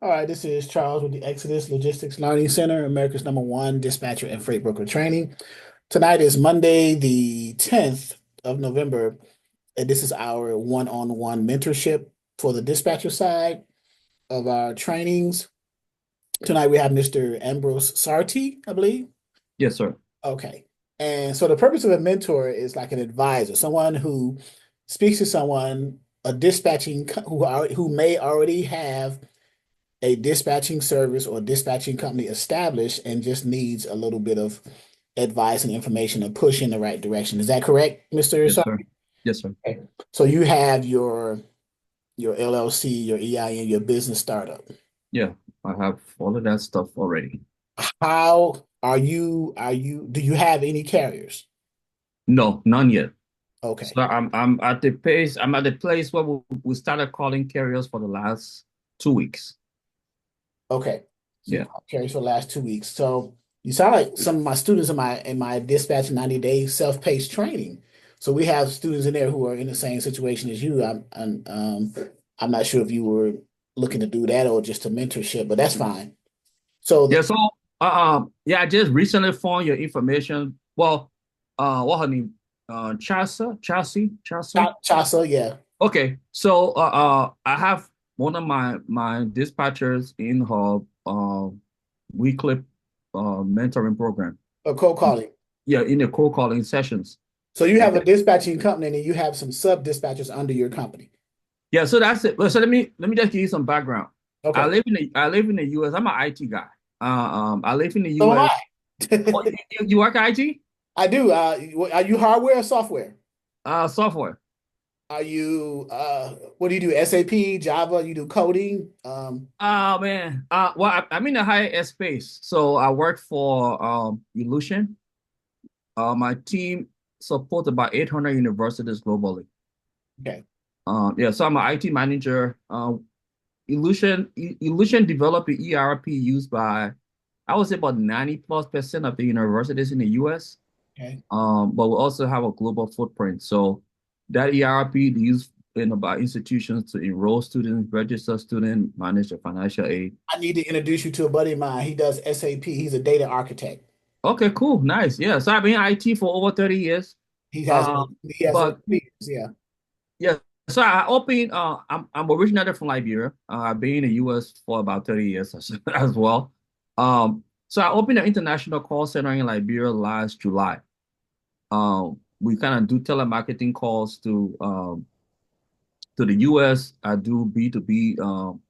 All right, this is Charles with the Exodus Logistics Learning Center, America's #1 dispatcher and freight broker training. Tonight is Monday, the 10th of November, and this is our one-on-one mentorship for the dispatcher side of our trainings. Tonight we have Mr. Ambrose Sartee, I believe. Yes, sir. Okay. And so the purpose of a mentor is like an advisor, someone who speaks to someone, a dispatching who may already have a dispatching service or dispatching company established and just needs a little bit of advice and information to push in the right direction. Is that correct, Mr. Yes, Sar? sir. Yes, sir. Okay. So you have your LLC, your EIN, your business startup. Yeah, I have all of that stuff already. How do you have any carriers? No, none yet. Okay. So I'm at the pace. I'm at the place where we started calling carriers for the last 2 weeks. Okay. So you Yeah. call carriers for the last 2 weeks. So you sound like some of my students in my dispatch 90-day self-paced training. So we have students in there who are in the same situation as you. I'm not sure if you were looking to do that or just a mentorship, but that's fine. So Yeah. So yeah, I just recently found your information. Well, what her name? Chelsea. Chasa, yeah. Okay. So I have one of my dispatchers in her weekly mentoring program. A cold calling. Yeah, in the cold calling sessions. So you And have a dispatching company and then you have some sub dispatchers under your company. yeah, so that's it. So let me just give you some background. Okay. I live in the US. I'm an IT guy. I live in the So am US. Oh, I. you work IT? I do. Are you hardware or software? Software. Are you what do you do? SAP, Java, you do coding? Oh man. Well, I'm in the higher ed space. So I work for Illusion. My team supports about 800 universities globally. Okay. Yeah, so I'm an IT manager. Illusion developed an ERP used by, I would say, about 90+% of the universities in the US. Okay. But we also have a global footprint. So that ERP is used by institutions to enroll students, register students, manage the financial aid. I need to introduce you to a buddy of mine. He does SAP. He's a data architect. Okay, cool, nice. Yeah, so I've been in IT for over 30 years. He has over But 3 years. Yeah. yeah, so I'm originated from Liberia. I've been in the US for about 30 years as well. So I opened an international call center in Liberia last July. We kind of do telemarketing calls to the US. I do B2B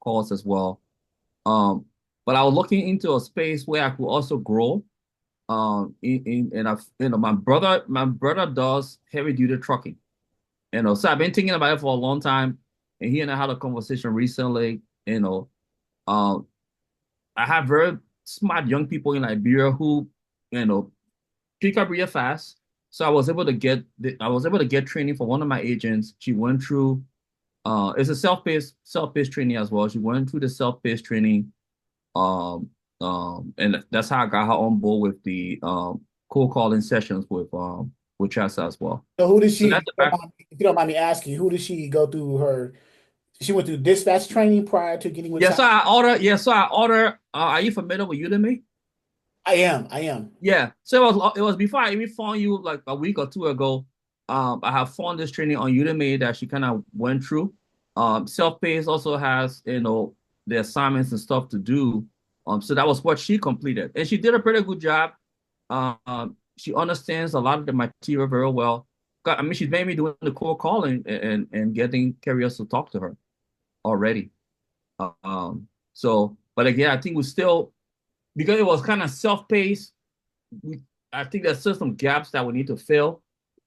calls as well. Um, but I was looking into a space where I could also grow. And I, my brother does heavy duty trucking. So I've been thinking about it for a long time, and he and I had a conversation recently. Um, I have very smart young people in Liberia who, you know, pick up real fast. So I was able to get training for one of my agents. She went through it's a self-paced training as well. She went through the self-paced training. Um and that's how I got her on board with the cold calling sessions with Chassa as well. So who did So she, that's the back. if you don't mind me asking, who did she go through her? She went through dispatch training prior to getting with Yeah, China? so I order are you familiar with Udemy? I am. I am. Yeah. So it was before I even found you like a week or two ago. I have found this training on Udemy that she kind of went through. Self-paced also has, the assignments and stuff to do. So that was what she completed. And she did a pretty good job. She understands a lot of the material very well. I mean, she's made me doing the cold calling and getting carriers to talk to her already. But again, I think we still, because it was kind of self-paced, we I think there's still some gaps that we need to fill.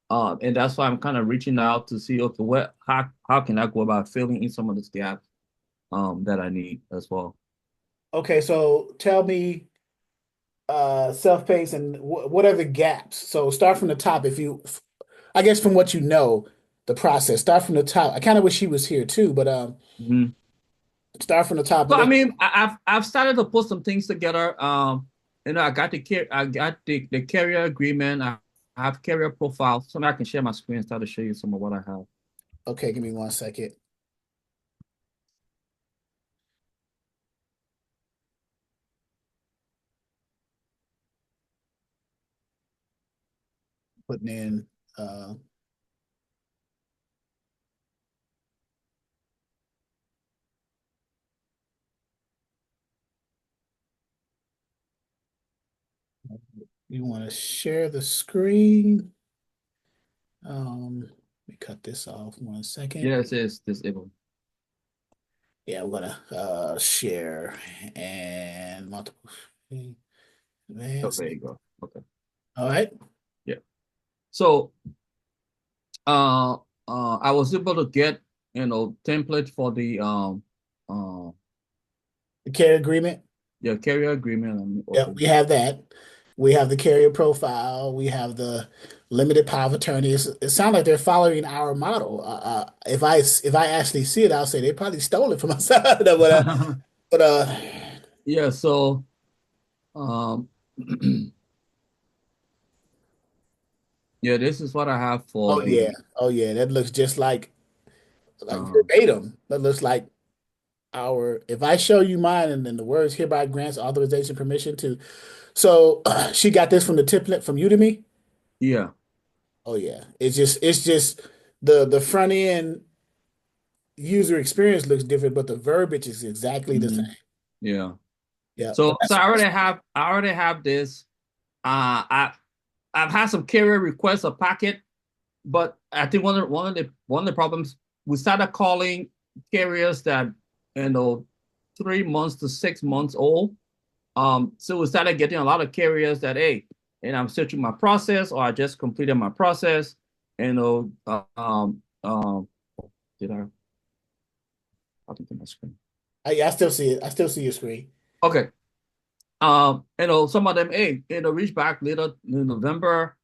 And that's why I'm kind of reaching out to see, okay, how can I go about filling in some of these gaps that I need as well. Okay, so tell me self-paced and what are the gaps? So start from the top if you I guess from what you know, the process. Start from the top. I kind of wish she was here too, but Mhm. start from the top So and I let's mean, I've started to put some things together. I got the carrier agreement. I have carrier profile. So I can share my screen and start to show you some of what I have. okay, give me 1 second. putting in you want to share the screen. Let me cut this off 1 second. Yeah, it says disabled. Yeah, I'm gonna share and multiple Oh, advanced. there you go. Okay. All right. Yeah. So uh I was able to get template for the uh The carrier agreement. yeah, carrier agreement. Let me Yeah, open. we have that. We have the carrier profile. We have the limited power of attorney. It sounds like they're following our model. If I actually see it, I'll say they probably stole it from us. But Yeah, so um yeah, this is what I have for oh the yeah, oh yeah, that looks just like um verbatim. That looks like our. If I show you mine and then the words hereby grants authorization permission to. So she got this from the template from Udemy. yeah. Oh yeah, it's just the front end user experience looks different, but the verbiage is exactly the same. Mhm. Yeah. Yeah, but So I already have this. I've had some carrier requests a packet, but I think one of the problems we started calling carriers that you know 3 months to 6 months old. So we started getting a lot of carriers that hey, and I'm searching my process or I just completed my process. You know, did I think my screen? I still see it. I still see your screen. Okay. Some of them, hey, reach back later in November.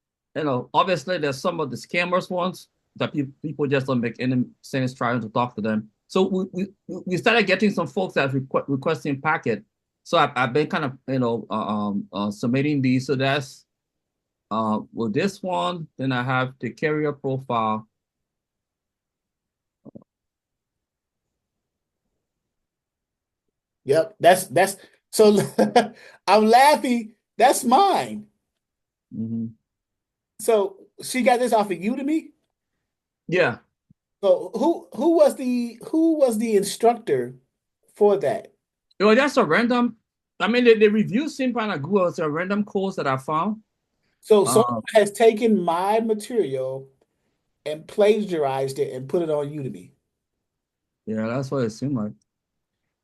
Obviously there's some of the scammers ones that people just don't make any sense trying to talk to them. So we started getting some folks that requesting packet. So I've been kind of submitting these. So that's with this one. Then I have the carrier profile. Yep, that's so. I'm laughing. That's mine. Mhm. So she got this off of Udemy. Yeah. So who was the instructor for that? Well, that's a random. I mean, the reviews seem kind of good. It's a random course that I found. So someone Um, has taken my material and plagiarized it and put it on Udemy. yeah, that's what it seemed like.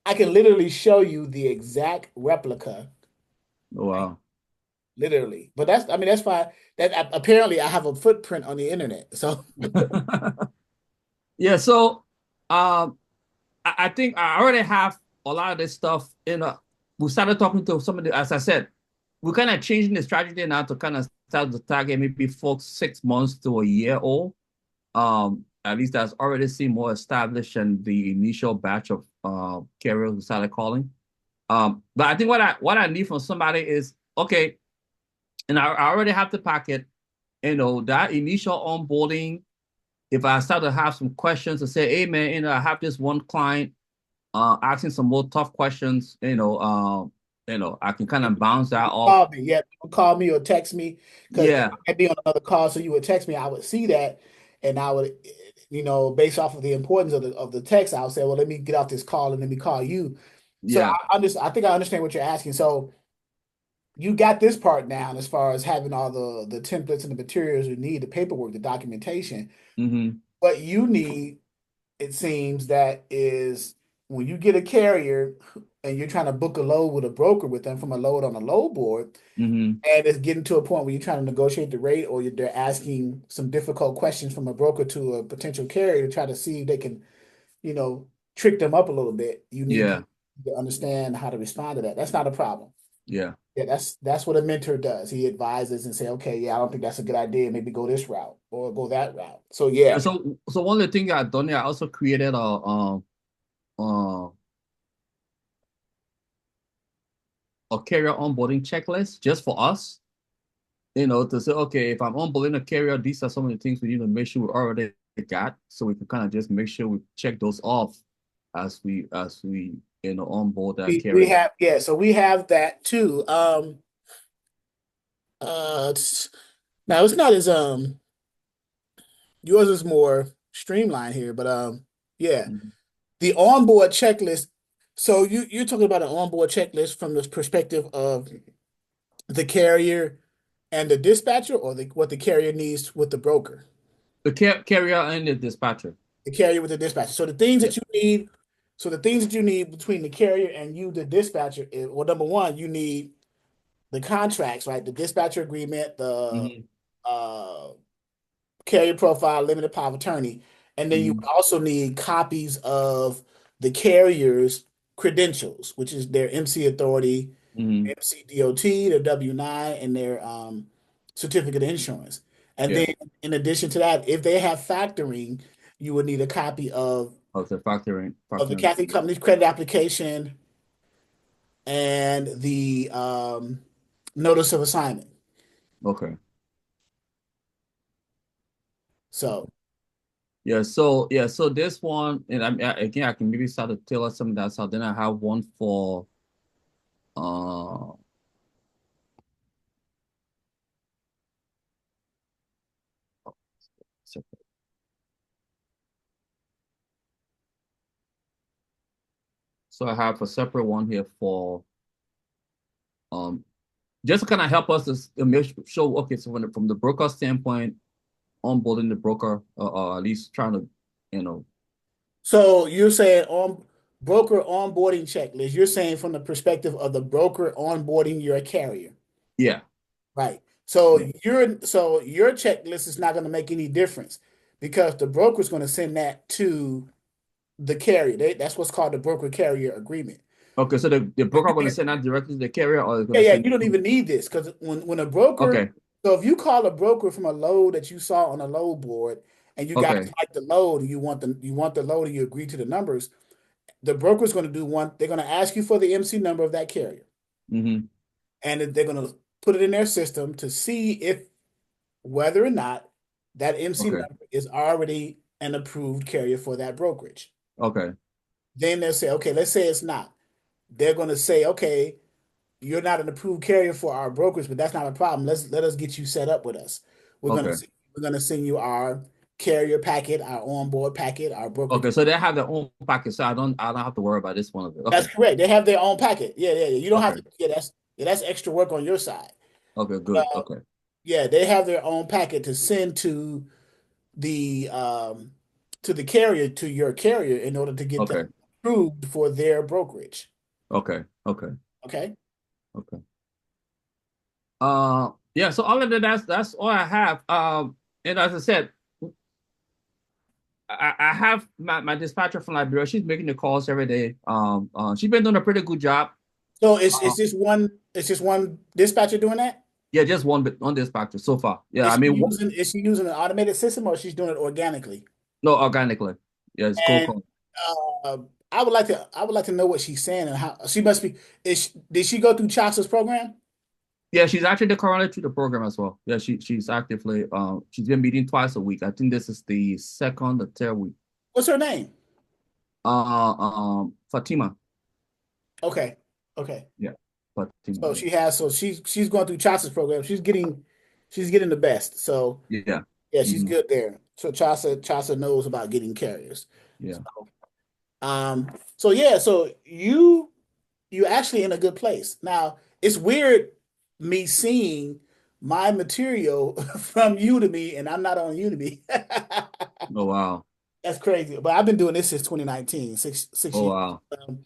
I can literally show you the exact replica, Oh, wow. literally. But that's, I mean, that's fine. That apparently I have a footprint on the internet. So Yeah, so I think I already have a lot of this stuff we started talking to some of the, as I said, we're kind of changing the strategy now to kind of start to target maybe folks 6 months to a year old. At least that's already seemed more established than the initial batch of carriers who started calling. But I think what I need from somebody is okay, and I already have the packet, that initial onboarding. If I start to have some questions to say, hey man, I have this one client asking some more tough questions, I can kind of bounce that off. call me. Yeah, people call me or text me because Yeah, I'd be on another call. So you would text me. I would see that, and I would, based off of the importance of the text, I would say, well, let me get off this call and let me call you. So yeah, I think I understand what you're asking. So you got this part down as far as having all the templates and the materials you need, the paperwork, the documentation. mm-hmm, What you need, it seems, that is when you get a carrier and you're trying to book a load with a broker with them from a load on a load board, mm-hmm, and it's getting to a point where you're trying to negotiate the rate or they're asking some difficult questions from a broker to a potential carrier to try to see if they can, you know, trick them up a little bit. You need yeah, to understand how to respond to that. That's not a problem. yeah. Yeah, that's what a mentor does. He advises and say, okay, yeah, I don't think that's a good idea. Maybe go this route or go that route. So Yeah, yeah, so one of the things I've done, I also created uh, a carrier onboarding checklist just for us. To say, okay, if I'm onboarding a carrier, these are some of the things we need to make sure we already got, so we can kind of just make sure we check those off as we onboard that we carrier. have yeah, so we have that too. Now it's not as yours is more streamlined here, but yeah, Mhm. the onboard checklist. So you're talking about an onboard checklist from the perspective of the carrier and the dispatcher, or what the carrier needs with the broker, The carrier and the dispatcher. the carrier with the dispatcher. So the things Yeah. that you need, so the things that you need between the carrier and you, the dispatcher, is, well, number one, you need the contracts, right? The dispatcher agreement, the Hmm. uh, carrier profile, limited power of attorney, and then you Hmm. also need copies of the carrier's credentials, which is their MC authority, Hmm. MCDOT, their W-9, and their certificate of insurance. And Yeah. then, in addition to that, if they have factoring, you would need a copy Of the factoring. of the Factoring. Catholic Company's credit application and the notice of assignment. Okay. So, So this one, and again, I can maybe start to tailor some of that. So then I have one for uh so I have a separate one here for um just to kind of help us to make sure, okay, so from the broker standpoint, onboarding the broker, at least trying to, you know, so you're saying on broker onboarding checklist, you're saying from the perspective of the broker onboarding your carrier, yeah, right? So yeah, your checklist is not going to make any difference because the broker is going to send that to the carrier. That's what's called the broker carrier agreement. okay, so the So broker you going to can, send that directly to the carrier, or is going yeah, to yeah, send you it don't to, even need this because when a broker, okay, so if you call a broker from a load that you saw on a load board and you guys okay, like the load and you want the load and you agree to the numbers, the broker's going to do one. They're going to ask you for the MC number of that carrier, mm-hmm, and they're going to put it in their system to see if whether or not that MC okay, number is already an approved carrier for that brokerage. okay, Then they'll say, okay, let's say it's not. They're going to say, okay, you're not an approved carrier for our brokerage, but that's not a problem. Let us get you set up with us. We're going to okay, we're going to send you our carrier packet, our onboard packet, our brokerage. okay. So they have their own package, so I don't have to worry about this one of it. That's Okay, correct. They have their own packet. Yeah, yeah, yeah. You don't have okay, to. Yeah, that's extra work on your side. okay, good, Uh, okay, yeah, they have their own packet to send the to the carrier to your carrier in order to get them okay, approved for their brokerage. okay, okay, Okay. okay. Yeah. So all of that, that's all I have. And as I said, I have my dispatcher from Liberia. She's making the calls every day. She's been doing a pretty good job. So Uh, it's just one dispatcher doing that? yeah, just one dispatcher so far. Yeah, I mean, Is she using an automated system or she's doing it organically? no, organically. Yeah, it's cold And call. uh, I would like to know what she's saying and how she must be. Did she go through Chasa's program? Yeah, she's actually currently through the program as well. Yeah, she's actively she's been meeting twice a week. I think this is the second or third week. What's her name? Fatima. Okay, okay. Yeah, Fatima. So Yeah, she's going through Chasa's program. She's getting the best. So yeah, yeah, she's hmm, good there. So Chasa knows about getting carriers. yeah. So yeah, so you actually in a good place. Now, it's weird me seeing my material from Udemy and I'm not on Udemy. Oh wow, That's crazy. But I've been doing this since 2019, six oh years. wow. Um,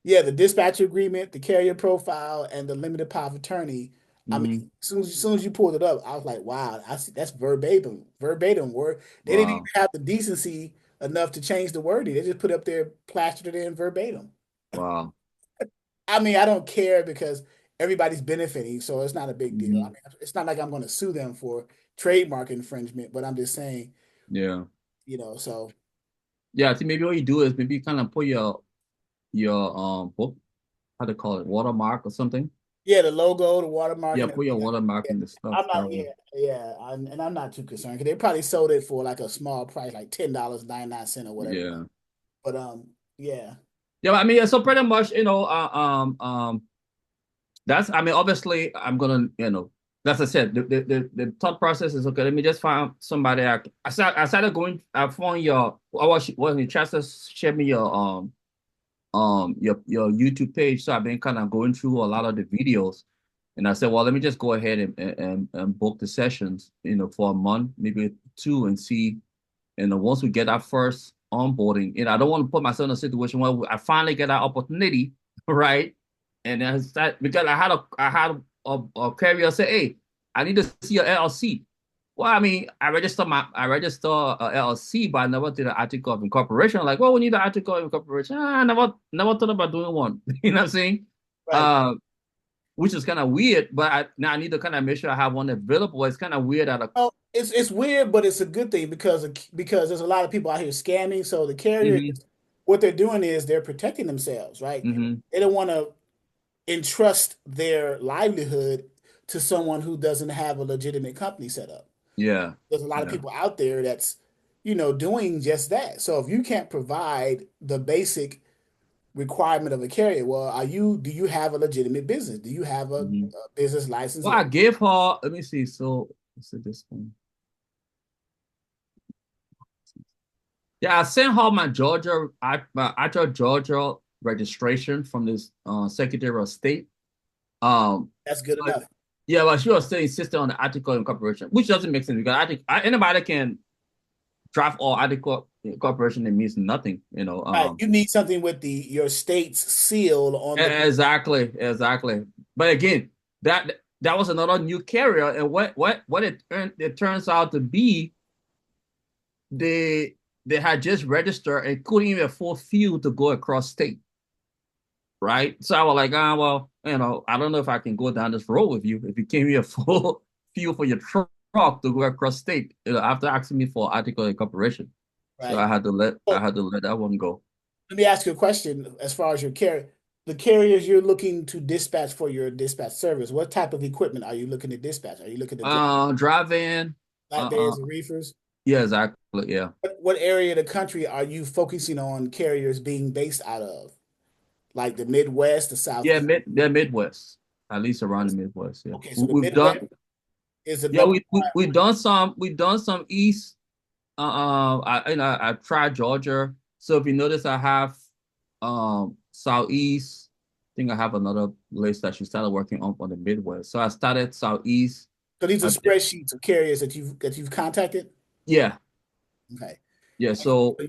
yeah, the dispatcher agreement, the carrier profile, and the limited power of attorney. I mean, Hmm. as soon as you pulled it up, I was like, wow, I see that's verbatim word. They didn't even Wow. have the decency enough to change the wording. They just put up there, plastered it in verbatim. Wow. I mean, I don't care because everybody's benefiting, so it's not a big deal. I Hmm. mean, it's not like I'm going to sue them for trademark infringement, but I'm just saying, Yeah. so Yeah, I think maybe what you do is maybe kind of put your book, how to call it, watermark or something. yeah, the logo, the watermark, Yeah, and put your everything. watermark Yeah, in the stuff. I'm not. That way. Yeah, yeah, and I'm not too concerned because they probably sold it for like a small price, like $10.99 or whatever. Yeah. But yeah, Yeah, I mean, yeah, so pretty much, that's I mean, obviously I'm gonna, as I said, the thought process is okay. Let me just find somebody. I started going. I found your. I was interested. Share me your YouTube page. So I've been kind of going through a lot of the videos, and I said, well, let me just go ahead and book the sessions, for a month, maybe two, and see. And once we get that first onboarding, I don't want to put myself in a situation where I finally get that opportunity, right? And then because I had a carrier say, "Hey, I need to see your LLC." Well, I mean, I register a LLC, but I never did an article of incorporation. Like, well, we need an article of incorporation. I never thought about doing one. You know what I'm saying? Right. Uh, which is kind of weird, but now I need to kind of make sure I have one available. It's kind of weird that Oh, it's weird, but it's a good thing because there's a lot of people out here scamming. So the carrier, hmm what they're doing is they're protecting themselves, right? hmm They don't want to entrust their livelihood to someone who doesn't have a legitimate company set up. yeah, There's a lot of yeah. people out there that's, doing just that. So if you can't provide the basic requirement of a carrier, well, do you have a legitimate business? Do you have a hmm business license? Well, I gave her, let me see. So, let's see this one. Yeah, I sent her my actual Georgia registration from this Secretary of State. That's good But enough. yeah, but she was still insisting on the article incorporation, which doesn't make sense because anybody can draft all article incorporation. It means nothing, Right. You need something with your state's seal on the. Exactly, exactly. But again, that was another new carrier, and what it turns out to be, they they had just registered and couldn't even fulfill to go across state, right? So I was like, well, I don't know if I can go down this road with you if you came here full fuel for your truck to go across state, after asking me for article incorporation. So Right. I So had to let that one go. let me ask you a question as far as the carriers you're looking to dispatch for your dispatch service. What type of equipment are you looking to dispatch? Are you looking to drive Drive in, flatbeds and reefers? yeah, exactly, yeah. What area of the country are you focusing on carriers being based out of? Like the Midwest, the Yeah, Southeast? they're Midwest, at least around the Midwest. Yeah, Okay, so the we've done. Midwest is the Yeah, number we've done some East. I tried Georgia. So if you notice, I have Southeast. I think I have another list that she started working on the Midwest. So I started Southeast. so these are I, spreadsheets of carriers that you've contacted? yeah, Okay. yeah. And So you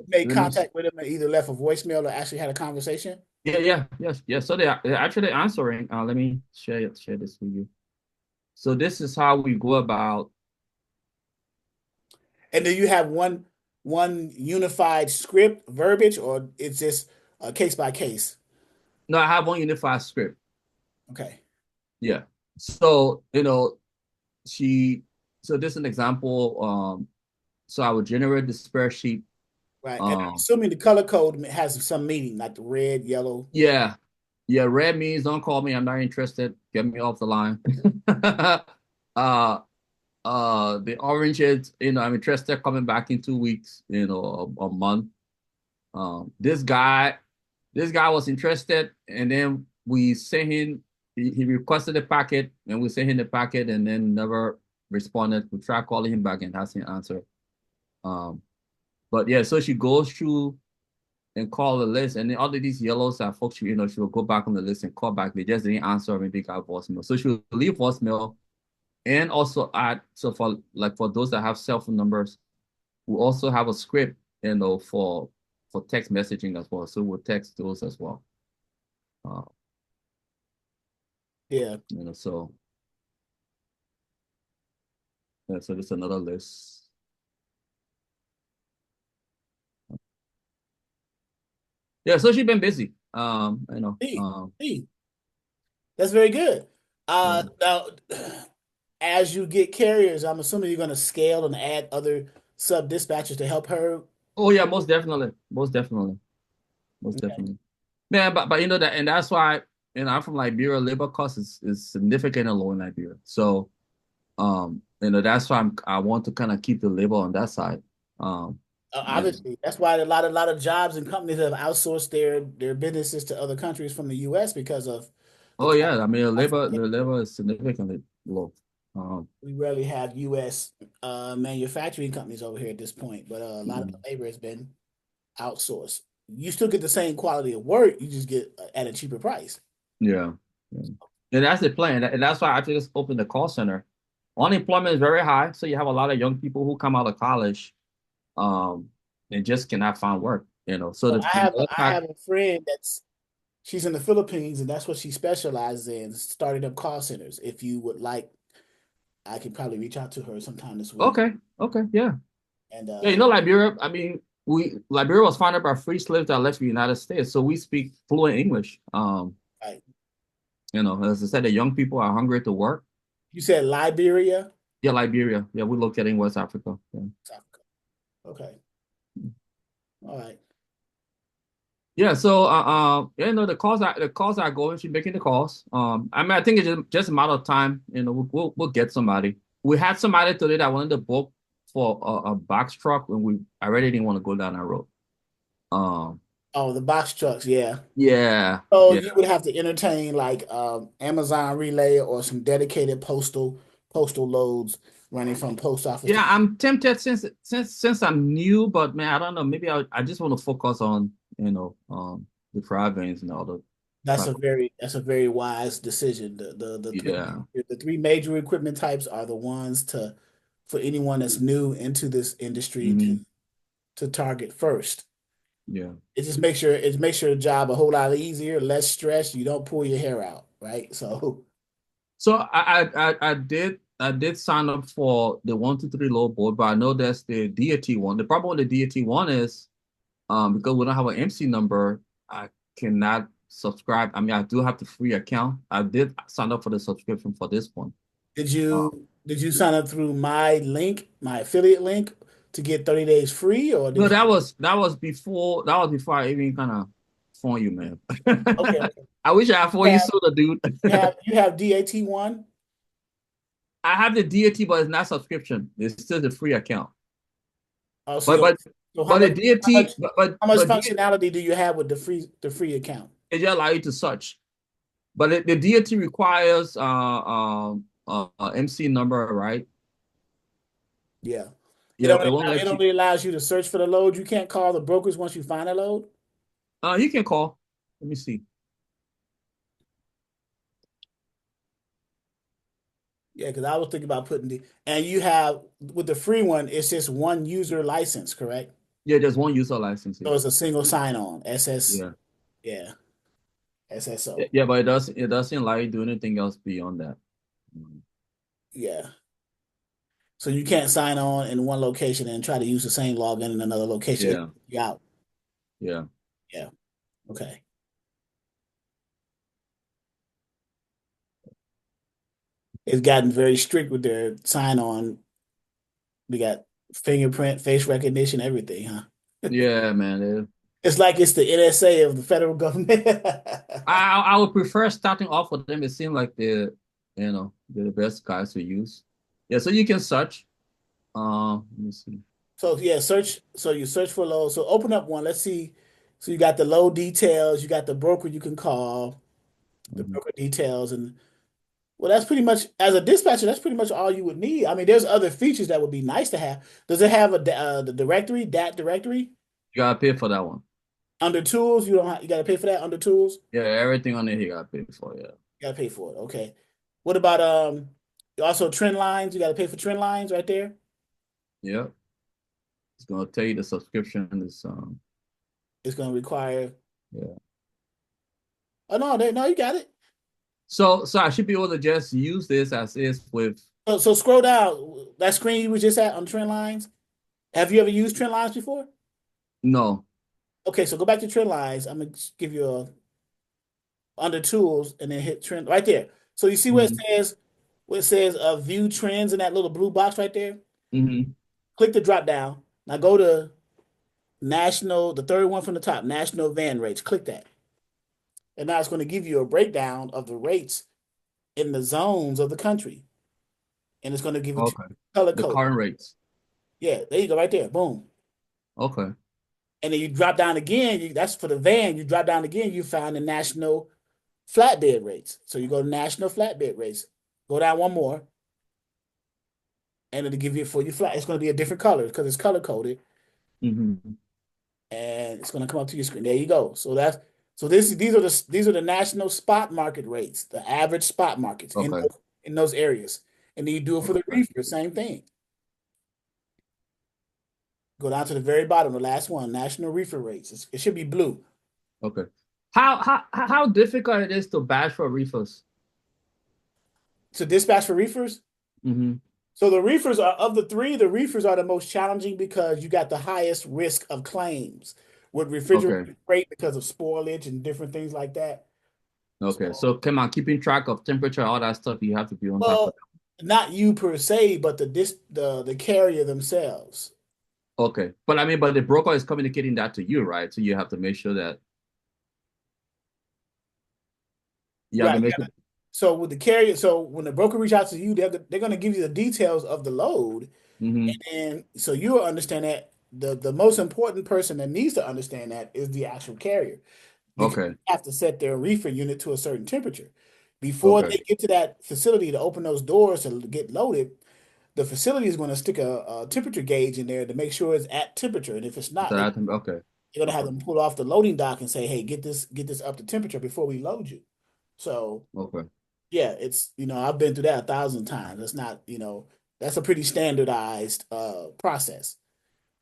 made let me. contact with them and either left a voicemail or actually had a conversation? Yeah, yeah, yes, yes. So they're actually answering. Let me share this with you. So this is how we go about. And do you have one unified script verbiage, or it's just case by case? No, I have one unified script. Okay. Yeah. So, she, so this is an example. So I would generate the spreadsheet. Right. And I'm Um, assuming the color code has some meaning, like the red, yellow. yeah, yeah. Red means don't call me. I'm not interested. Get me off the line. uh, the orange is, I'm interested. Coming back in 2 weeks. A month. This guy was interested, and then we sent him. He requested the packet, and we sent him the packet, and then never responded. We tried calling him back, and hasn't answered. Um, but yeah, so she goes through and call the list, and then all of these yellows are folks, she will go back on the list and call back. They just didn't answer, maybe got voicemail. So she'll leave voicemail, and also add. So for those that have cell phone numbers, we also have a script, for text messaging as well. So we'll text those as well. Uh, Yeah. so yeah, so there's another list. Yeah, so she's been busy. See, see, that's very good. Yeah. Now, as you get carriers, I'm assuming you're going to scale and add other sub dispatchers to help her. Oh yeah, most definitely, most definitely, most Okay. definitely. Man, but that, and that's why, I'm from Liberia. Labor cost is significantly low in Liberia. So, that's why I want to kind of keep the labor on that side. Um, and Obviously, that's why a lot of jobs and companies have outsourced their businesses to other countries from the U.S. because of the oh cost. yeah, I mean the labor is significantly. low. Um, We rarely have U.S. Manufacturing companies over here at this point, but a lot of the mhm. labor has been outsourced. You still get the same quality of work, you just get at a cheaper price. Yeah. Yeah. And that's the plan. And that's why I just opened the call center. Unemployment is very high, so you have a lot of young people who come out of college, um, and just cannot find work. So So the I have a friend that's she's in the Philippines, and that's what she specializes in, starting up call centers. If you would like, I can probably reach out to her sometime this week. okay, okay, yeah, And yeah. Liberia. I mean, we Liberia was founded by free slaves that left the United States, so we speak fluent English. right. As I said, the young people are hungry to work. You said Liberia, Yeah, Liberia. Yeah, we're located in West Africa. Yeah. South Africa. Okay. All right. Yeah, so the calls are going. She's making the calls. I mean, I think it's just a matter of time. We'll get somebody. We had somebody today that wanted to book for a box truck, and I really didn't want to go down that road. Um, Oh, the box trucks, yeah. yeah, So yeah, you would have to entertain like Amazon Relay or some dedicated postal loads running from post office to. yeah. I'm tempted since I'm new, but man, I don't know. Maybe I just want to focus on the Fravens and all the type of That's a very wise decision. yeah. The three major equipment types are the ones to for anyone that's new into this industry Hmm. to target first. Yeah. It makes your job a whole lot easier, less stress. You don't pull your hair out, right? So So I did sign up for the 123 low board, but I know that's the DAT one. The problem with the DAT one is because we don't have an MC number, I cannot subscribe. I mean, I do have the free account. I did sign up for the subscription for this one. Uh, did you sign up through my link, my affiliate link, to get 30 days free, or no, did you? that was before I even kind of phone you, man. Okay, okay. I wish I had phoned You you have sooner, dude. you have DAT1. I have the DAT, but it's not subscription. It's still the free account. But So but so but the DAT, how much but functionality do you have with the free account? it just allow you to search. But the DOT requires MC number, right? Yeah. Yeah, it won't It let you. only allows you to search for the load. You can't call the brokers once you find a load. You can call. Let me see. Yeah, because I was thinking about putting and you have with the free one, it's just one user license, correct? Yeah, there's one user license So here. it's a single sign-on, SS, Yeah, yeah, yeah, SSO. yeah, but it doesn't allow you to do anything else beyond that. Mhm. Yeah. So you can't sign on in one location and try to use the same login in another location. Yeah, You out. yeah, Yeah. Okay. It's gotten very strict with their sign-on. We got fingerprint, face recognition, everything, huh? yeah, man. It's like it's the NSA of the federal government. I would prefer starting off with them. It seems like they're the best guys to use. Yeah, so you can search. Let me see. So yeah, search. So you search for load. So open up one. Let's see. So you got the load details. You got the broker you can call. The Mhm. broker details, and well, that's pretty much as a dispatcher. That's pretty much all you would need. I mean, there's other features that would be nice to have. Does it have the directory, that directory You gotta pay for that one. under tools? You don't have, you got to pay for that under tools. Yeah, everything on there you gotta pay for. Yeah. You got to pay for it. Okay. What about also trend lines? You got to pay for trend lines right there. Yeah. It's gonna tell you the subscription is It's going to require. yeah. Oh no, no, you got it. So I should be able to just use this as is with So scroll down that screen you were just at on trend lines. Have you ever used trend lines before? no. Okay, so go back to trend lines. I'm gonna give you a under tools and then hit trend right there. So you see Hmm. where it says view trends in that little blue box right there? Hmm. Click the drop down. Now go to national, the third one from the top, national van rates. Click that. And now it's going to give you a breakdown of the rates in the zones of the country. And it's going to give it to Okay. color The code. current rates. Yeah, there you go, right there. Boom. Okay. And then you drop down again. That's for the van. You drop down again, you find the national flatbed rates. So you go to national flatbed rates. Go down one more, and it'll give you for you flat. It's going to be a different color because it's color coded, Mm-hmm. and it's going to come up to your screen. There you go. These are the national spot market rates, the average spot markets Okay. in those areas. And then you do it for the Okay. reefer, same thing. Go down to the very bottom, the last one, national reefer rates. It should be blue. Okay. How difficult it is to batch for reefers? So dispatch for reefers. Mm-hmm. So the reefers are of the three, the reefers are the most challenging because you got the highest risk of claims with Okay. refrigerated freight because of spoilage and different things like that. Okay. So, So come on, keeping track of temperature, all that stuff, you have to be on top of well, not you per se, but the carrier themselves. it. Okay. But I mean, but the broker is communicating that to you, right? So you have to make sure that you have to Right. make it. So with the carrier, so when the broker reach out to you, they're going to give you the details of the load, Mm-hmm. and so you'll understand that the most important person that needs to understand that is the actual carrier, because Okay. you have to set their reefer unit to a certain temperature. Before Okay. they get to that facility to open those doors to get loaded, the facility is going to stick a temperature gauge in there to make sure it's at temperature. And if it's not, So that, okay. they're going to have Okay. them pull off the loading dock and say, "Hey, get this up to temperature before we load you." So Okay. yeah, it's I've been through that 1,000 times. It's not that's a pretty standardized process.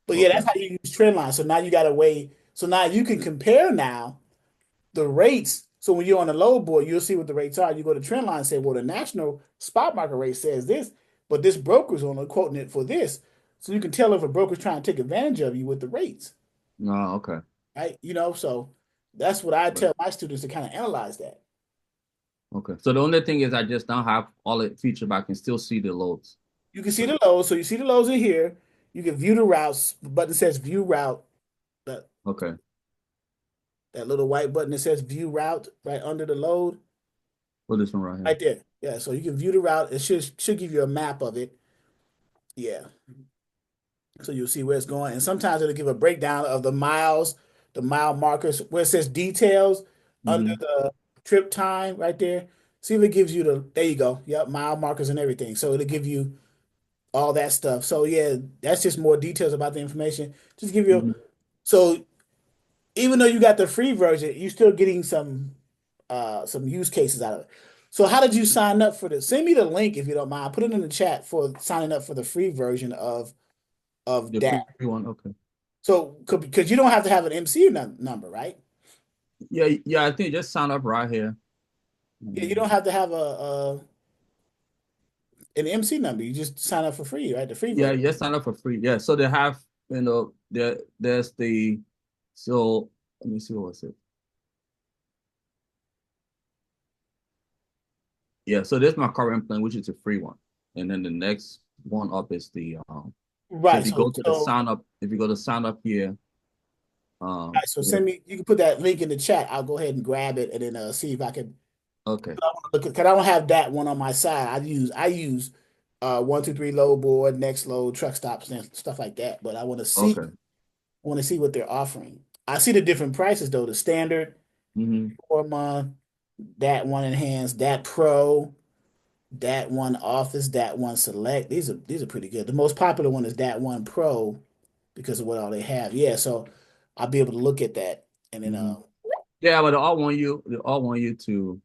But yeah, Okay. that's how you use trend lines. So now you got to weigh. So now you can compare now the rates. So when you're on the load board, you'll see what the rates are. You go to trend line and say, well, the national spot market rate says this, but this broker's only quoting it for this. So you can tell if a broker's trying to take advantage of you with the rates, No, okay. right? So that's what I Right. tell my students to kind of analyze that. Okay. So the only thing is I just don't have all the feature, but I can still see the loads. You can see So the lows. So you see the lows in here. You can view the routes. The button says view route. That okay. that little white button that says view route right under the load, For this one right here. right there. Yeah. So you can view the route. It should give you a map of it. Yeah. So you'll see where it's going. And sometimes it'll give a breakdown of the miles, the mile markers, where it says details under Mm-hmm. the trip time right there. See if it gives you there you go. Yep, mile markers and everything. So it'll give you all that stuff. So yeah, that's just more details about the information. Just give you Mm-hmm. so even though you got the free version, you're still getting some use cases out of it. So how did you sign up for this? Send me the link if you don't mind. Put it in the chat for signing up for the free version of The that. free one. Okay. So, because you don't have to have an MC number, right? Yeah. Yeah. I think just sign up right here. Yeah, you Mm. don't have to have an MC number. You just sign up for free, right? The free Yeah. version. Just sign up for free. Yeah. So they have, there's so let me see what was it. Yeah. So there's my current plan, which is a free one. And then the next one up is so Right. if you go to the sign up, if you go to sign up here, Right, so yeah, send me. You can put that link in the chat. I'll go ahead and grab it and then see if I can. okay. Look, because I don't have that one on my side. I use 123 load board, next load, truck stops, and stuff like that. But Okay. I want to see what they're offering. I see the different prices though. The standard Mm-hmm. 4 month, that one enhanced, that pro. That one Office, that one Select. These are pretty good. The most popular one is that one Pro because of what all they have. Yeah, so I'll be able to look at that and then Mm-hmm. Yeah, but they all want you to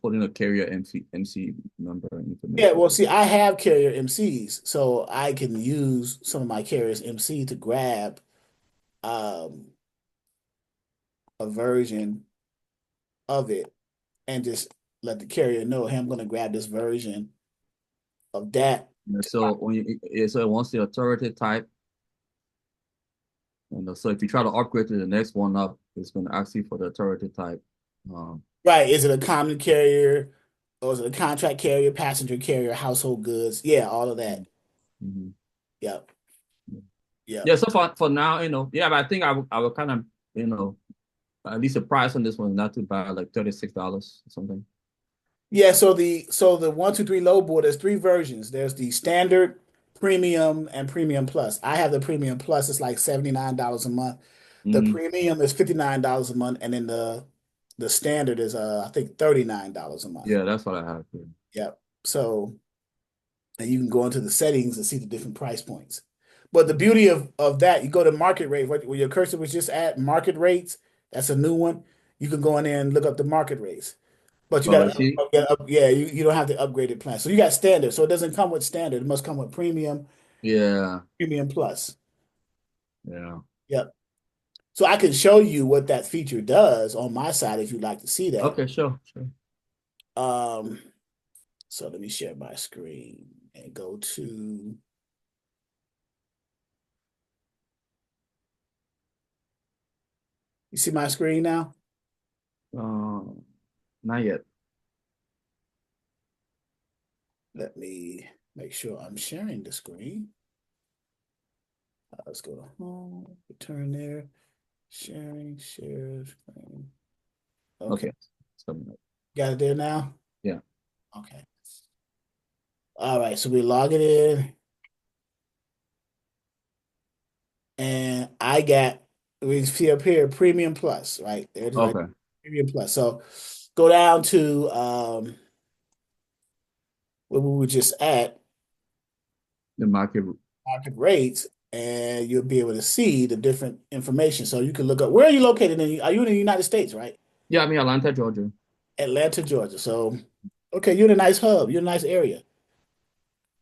put in a carrier MC number yeah, information. well see I have carrier MCs, so I can use some of my carriers MC to grab um a version of it and just let the carrier know, hey, I'm gonna grab this version of that. Yeah, so so it wants the authority type, and so if you try to upgrade to the next one up, it's going to ask you for the authority type. Um, Right. Is it a common carrier or is it a contract carrier, passenger carrier, household goods? Yeah, all of that. mhm. Yep. Yeah, Yep. so for now, yeah, but I think I would kind of, you know, at least the price on this one is not too bad, like $36 or something. Yeah, so the 123 low board, there's three versions. There's the standard, premium, and premium plus. I have the premium plus, it's like $79 a month. The Hmm. premium is $59 a month, and then the The standard is I think $39 a month. Yeah, that's what I have here. Yep. So and you can go into the settings and see the different price points. But the beauty of that, you go to market rate, where your cursor was just at, market rates. That's a new one. You can go in there and look up the market rates. But you Oh, got I to see. yeah, you don't have the upgraded plan. So you got standard. So it doesn't come with standard. It must come with premium, Yeah, premium plus. yeah. Yep. So I can show you what that feature does on my side if you'd like to see that. Okay, sure, sure. Um, so let me share my screen and go to, you see my screen now? Um, Not yet. Let me make sure I'm sharing the screen. Let's go to home, return there, sharing, share screen. Okay, Okay. So, got it there now? yeah. Okay. All right, so we log it in, and I got, we see up here, Premium Plus, right? There's right, Okay. Premium Plus. So go down to where we were just at, The market. market rates, and you'll be able to see the different information. So you can look up, where are you located in? Are you in the United States, right? Yeah, I mean Atlanta, Georgia. Atlanta, Georgia. So, okay, you're in a nice hub. You're in a nice area.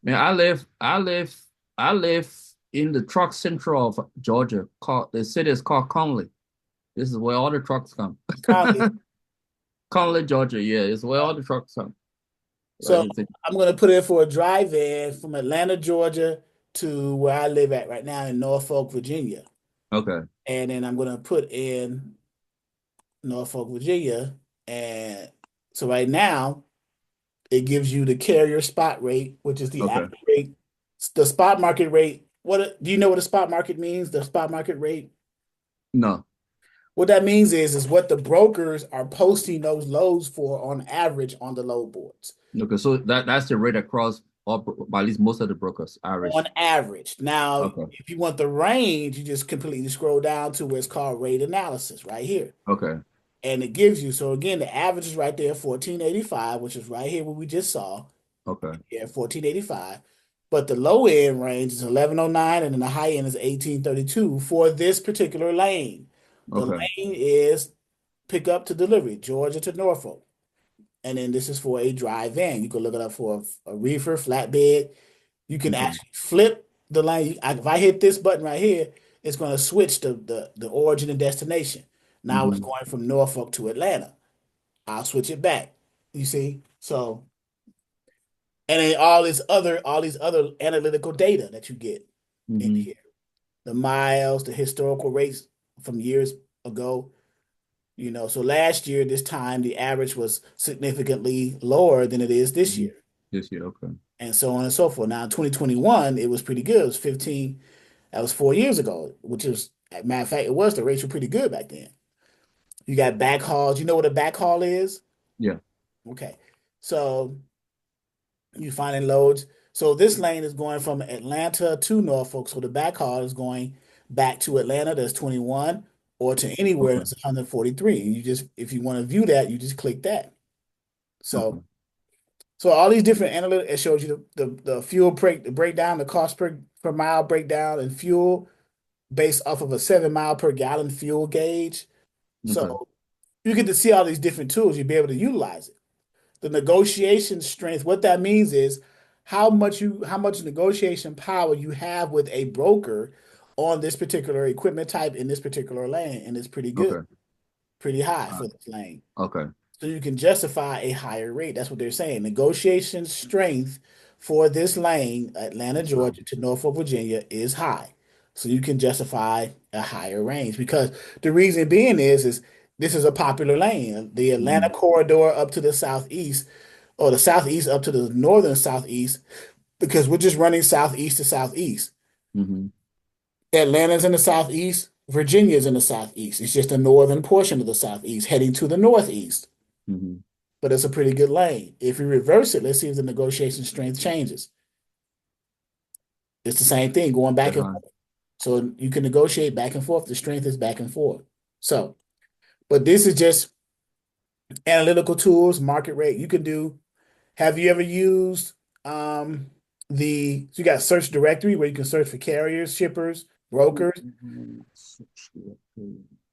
Man, I live in the truck central of Georgia. Called the city is called Conley. This is where all the trucks come. Conley. Conley, Georgia. Yeah, it's where all the trucks come. Right. So I'm going to put in for a drive-in from Atlanta, Georgia to where I live at right now in Norfolk, Virginia. Okay. And then I'm going to put in Norfolk, Virginia. And so right now, it gives you the carrier spot rate, which is the Okay. average rate, the spot market rate. What do you know what a spot market means? The spot market rate? No. What that means is what the brokers are posting those loads for on average on the load boards. Okay. So that's the rate across all, at least most of the brokers, On Irish. average. Now, Okay. if you want the range, you just completely scroll down to where it's called rate analysis right here. Okay. And it gives you, so again, the average is right there, 1485, which is right here what we just saw. Okay. Yeah, 1485. But the low end range is 1109 and then the high end is 1832 for this particular lane. The Okay. lane is pick up to delivery, Georgia to Norfolk. And then this is for a drive-in. You can look it up for a reefer, flatbed. You can Okay. actually flip the lane. If I hit this button right here, it's going to switch the origin and destination. Now it's Hmm. going from Norfolk to Atlanta. I'll switch it back. You see? So, and then all these other analytical data that you get in Hmm. here. The miles, the historical rates from years ago. So last year, this time, the average was significantly lower than it is this Hmm. year, This year. Okay. and so on and so forth. Now, in 2021, it was pretty good. It was 15, that was 4 years ago, which is, as a matter of fact, it was the rates were pretty good back then. You got backhauls. You know what a backhaul is? Yeah. Okay. So you finding loads. So this lane is going from Atlanta to Norfolk. So the backhaul is going back to Atlanta, that's 21, or to anywhere Okay. that's 143. And you just, if you want to view that, you just click that. Okay. So all these different analytics, it shows you the fuel break, the breakdown, the cost per mile breakdown and fuel based off of a 7 mile per gallon fuel gauge. Okay. So you get to see all these different tools, you'll be able to utilize it. The negotiation strength, what that means is how much negotiation power you have with a broker on this particular equipment type in this particular lane, and it's pretty good, Okay. pretty high Uh, for this lane. okay. So you can justify a higher rate. That's what they're saying. Negotiation strength for this lane, Atlanta, It's fine. Georgia to Norfolk, Virginia, is high. So you can justify a higher range because the reason being is this is a popular lane. The Atlanta Hmm. corridor up to the southeast, or the southeast up to the northern southeast, because we're just running southeast to southeast. Hmm. Atlanta's in the southeast, Virginia's in the southeast. It's just the northern portion of the southeast heading to the northeast, Hmm. but it's a pretty good lane. If you reverse it, let's see if the negotiation strength changes. It's the same thing going back That's and fine. forth. So you can negotiate back and forth. The strength is back and forth. So, but this is just Analytical tools, market rate. You can do. Have you ever used um so you got search directory where you can search for carriers, shippers, brokers.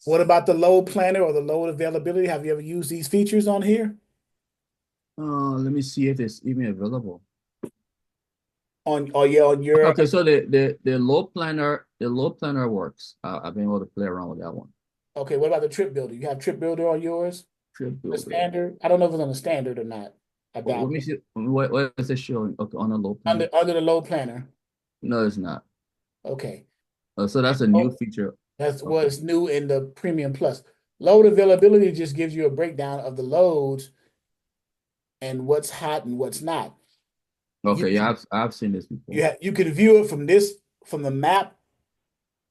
What about the load planner or the load availability? Have you ever used these features on here? Let me see if it's even available. On Okay, your okay, so the load planner works. I've been able to play around with that one. okay, what about the trip builder? You have trip builder on yours? Trip The builder. standard? I don't know if it's on the standard or not. I Let doubt me it. see. What is it showing? Okay, on the load planner. Under the load planner. No, it's not. Okay. So that's a new Oh, feature. that's Okay. what's new in the Premium Plus. Load availability just gives you a breakdown of the loads and what's hot and what's not. You Okay. Yeah, I've seen this before. you can view it from the map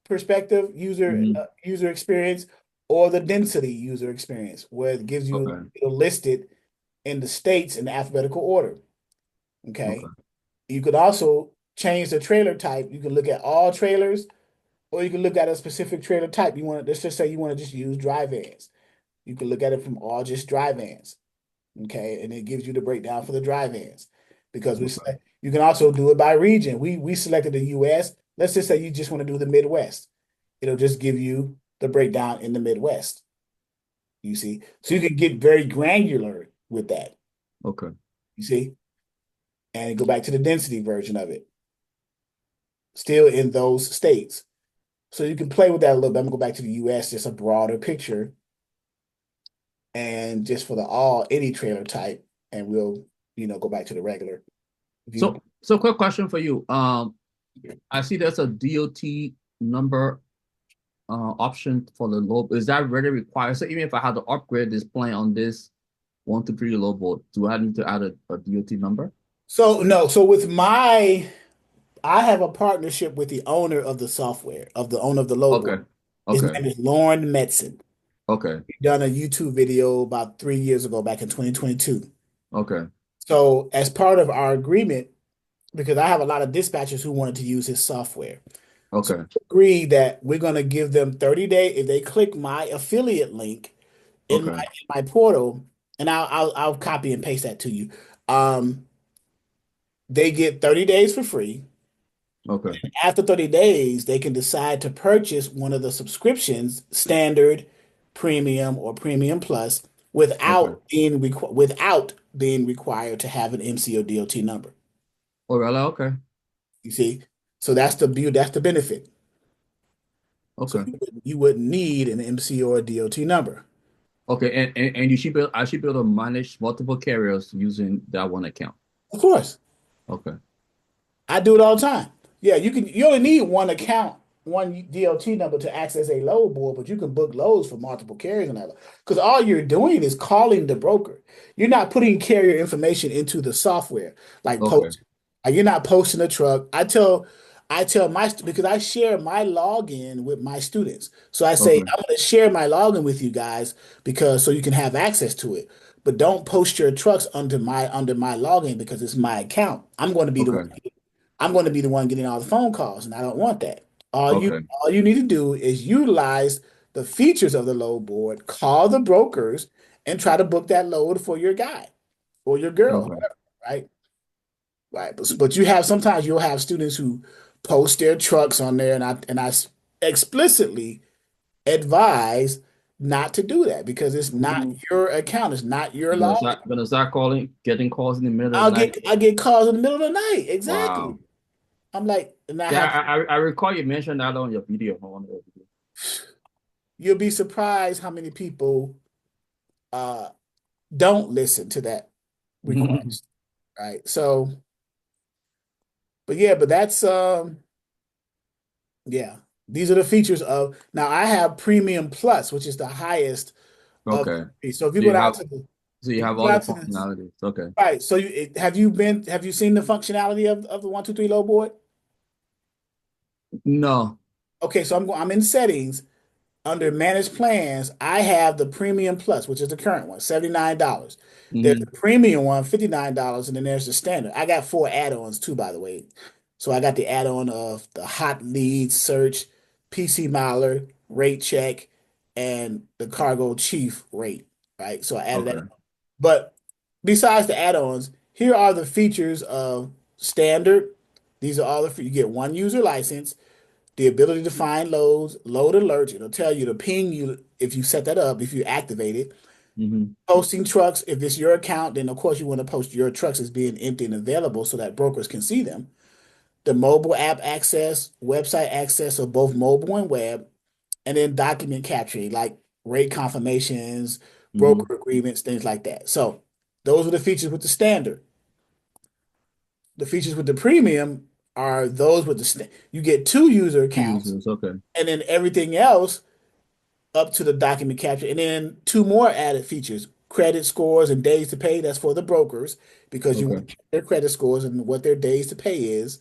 perspective, Hmm. user experience, or the density user experience, where it gives you Okay. it'll list it in the states in alphabetical order. Okay. Okay. You could also change the trailer type. You can look at all trailers, or you can look at a specific trailer type. Let's just say you want to just use dry vans. You can look at it from all just dry vans. Okay, and it gives you the breakdown for the dry vans because Okay. you can also do it by region. We selected the US. Let's just say you just want to do the Midwest. It'll just give you the breakdown in the Midwest. You see, so you can get very granular with that. Okay. You see, and go back to the density version of it, still in those states. So you can play with that a little bit. I'm gonna go back to the US, just a broader picture, and just for the all any trailer type, and we'll go back to the regular view. So quick question for you. I see there's a DOT number option for the low. Is that really required? So even if I had to upgrade this plane on this 123 low boat, do I need to add a DOT number? So no, so I have a partnership with the owner of the software, of the owner of the load board. Okay. His Okay. name is Lauren Metzen. Okay. He done a YouTube video about 3 years ago, back in 2022. Okay. So as part of our agreement, because I have a lot of dispatchers who wanted to use his software. So Okay. we agreed that we're going to give them 30 days if they click my affiliate link in Okay. my portal, and I'll copy and paste that to you. Um, they get 30 days for free. Okay. After 30 days, they can decide to purchase one of the subscriptions, standard, premium, or premium plus, Okay. without being required to have an MC or DOT number. Oh, really? Okay. You see? So that's the benefit. So Okay. you wouldn't need an MC or a DOT number. Okay. And I should be able to manage multiple carriers using that one account. Of course. Okay. I do it all the time. Yeah, you only need one account, one DOT number to access a load board, but you can book loads for multiple carriers and that. Because all you're doing is calling the broker. You're not putting carrier information into the software, like Okay. you're not posting a truck. I tell because I share my login with my students. So I say, Okay. I'm going to share my login with you guys because so you can have access to it. But don't post your trucks under my login because it's my account. Okay. I'm going to be the one getting all the phone calls, and I don't want that. Okay. All you need to do is utilize the features of the load board, call the brokers, and try to book that load for your guy or your girl, Okay. whatever, right? Right. But you have sometimes you'll have students who post their trucks on there, and I explicitly advise not to do that because it's not Mhm. your account, it's not your Gonna log. start gonna start getting calls in the middle of the night. I get calls in the middle of the night. Exactly. Wow. I'm like, and I Yeah, have I recall you mentioned that on your video. On one of the videos. you'll be surprised how many people uh don't listen to that request, right? So, but yeah, but that's yeah. These are the features of now I have Premium Plus, which is the highest of Okay. so if you So go you down have to the so you if you have go all the out to this functionalities. Okay. right, so have you seen the functionality of the 123 low board? No. Okay, so I'm in settings. Under managed plans, I have the premium plus, which is the current one, $79. There's the Hmm. premium one, $59, and then there's the standard. I got four add-ons too, by the way. So I got the add-on of the hot lead search, PC miler, rate check, and the cargo chief rate. right? So I added that. Okay. But besides the add-ons, here are the features of standard. These are all you get one user license, the ability to find loads, load alerts. It'll tell you to ping you if you set that up, if you activate it. Hmm. Posting trucks, if it's your account, then of course you want to post your trucks as being empty and available so that brokers can see them. The mobile app access, website access of both mobile and web, and then document capturing like rate confirmations, Hmm. broker agreements, things like that. So those are the features with the standard. The features with the premium are those with you get two user accounts, Users. Okay. and then everything else up to the document capture, and then two more added features: credit scores and days to pay. That's for the brokers because you Okay. want their credit scores and what their days to pay is,